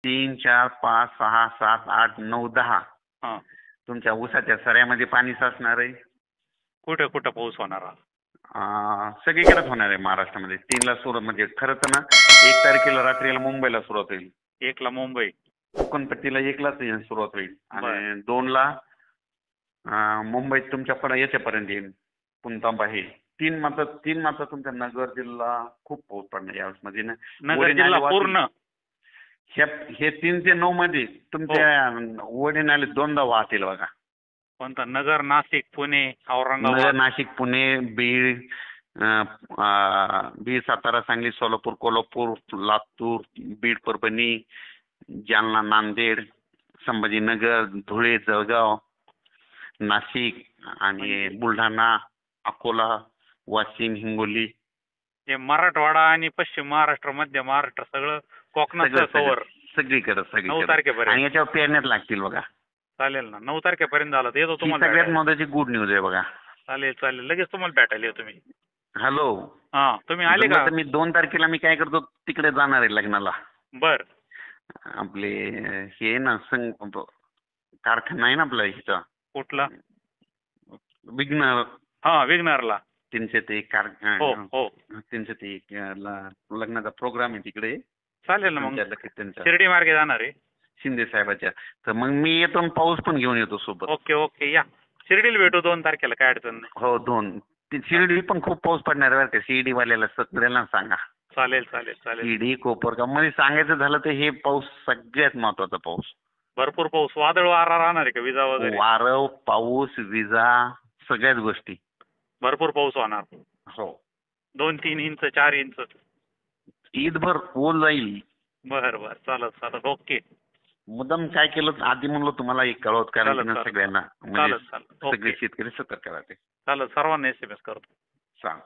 3, 4, 5, 6, 7, 8, 9, 10 हा. तुमच्या ऊसाच्या सऱ्यामध्ये पाणी साचणार आहे. कुठे कुठं पाऊस होणार हा? सगळीकडेच होणार आहे महाराष्ट्रामध्ये. 3ला सुरुवात, म्हणजे खरं तर ना 1 तारखेला रात्रीला मुंबईला सुरुवात होईल. 1ला मुंबई. कोकणपट्टीला 1लाच सुरुवात होईल बर. आणि 2ला मुंबईत तुमच्या याच्यापर्यंत येईल, पुणतांबा हे. 3 मात्र तुमच्या नगर जिल्हा खूप पाऊस पडणार यावेळेस. म्हणजे ना नगर जिल्हा पूर्ण. हे 3 ते 9 मध्ये तुमच्या वडी नाले 2दा वाहतील बघा. कोणता? नगर, नाशिक, पुणे, नगर, औरंगाबाद. नाशिक, पुणे, बीड, सातारा, सांगली, सोलापूर, कोल्हापूर, लातूर, बीड, परभणी, जालना, नांदेड, संभाजीनगर, धुळे, जळगाव, नाशिक आणि बुलढाणा, अकोला, वाशिम, हिंगोली. हे मराठवाडा आणि पश्चिम महाराष्ट्र, मध्य महाराष्ट्र सगळं कोकणाचं कव्हर. सगळीकडे 9 तारखेपर्यंत. आणि याच्यावर पेरण्यात लागतील बघा. चालेल ना. 9 तारखेपर्यंत झालं तर येतो ही तुम्हाला सगळ्यात भेटायला. महत्वाची गुड न्यूज आहे बघा. चालेल चालेल. लगेच तुम्हाला भेटायला येतो मी. हॅलो. हा. तुम्ही आले का? मी 2 तारखेला मी काय करतो, तिकडे जाणार आहे लग्नाला. बर. आपले हे ना कारखाना आहे ना आपला ह्याचा, कुठला? विघ्नर. हा, विघ्नरला. त्यांचे ते हो हो. त्यांचे ते लग्नाचा प्रोग्राम आहे तिकडे. चालेल ना. मग त्यांच्या शिर्डी मार्गे जाणार आहे. शिंदे साहेबाच्या. तर मग मी येतो आणि पाऊस पण घेऊन येतो सोबत. Okay okay. या शिर्डीला भेटू 2 तारखेला. काय अडचण नाही. हो 2. शिर्डी पण खूप पाऊस पडणार आहे बरं का. शिर्डी वाल्याला सगळ्यांना सांगा. चालेल चालेल चालेल. शिर्डी, कोपरगाव मध्ये सांगायचं झालं तर हे पाऊस सगळ्यात महत्वाचा पाऊस. भरपूर पाऊस. वादळ वारा राहणार आहे का? विजा वगैरे? वारं, पाऊस, विजा, सगळ्याच गोष्टी. भरपूर पाऊस होणार. हो. 2-3 इंच 4 इंच. ईदभर ओल जाईल. बर बर. चालत चालत. ओके. मुद्दाम काय केलं आधी म्हणलो तुम्हाला एक कळवत, कारण सगळ्यांना म्हणजे चालत चालत. सगळे शेतकरी सतर्क राहते. चालत. सर्वांना SMS करतो. सांग.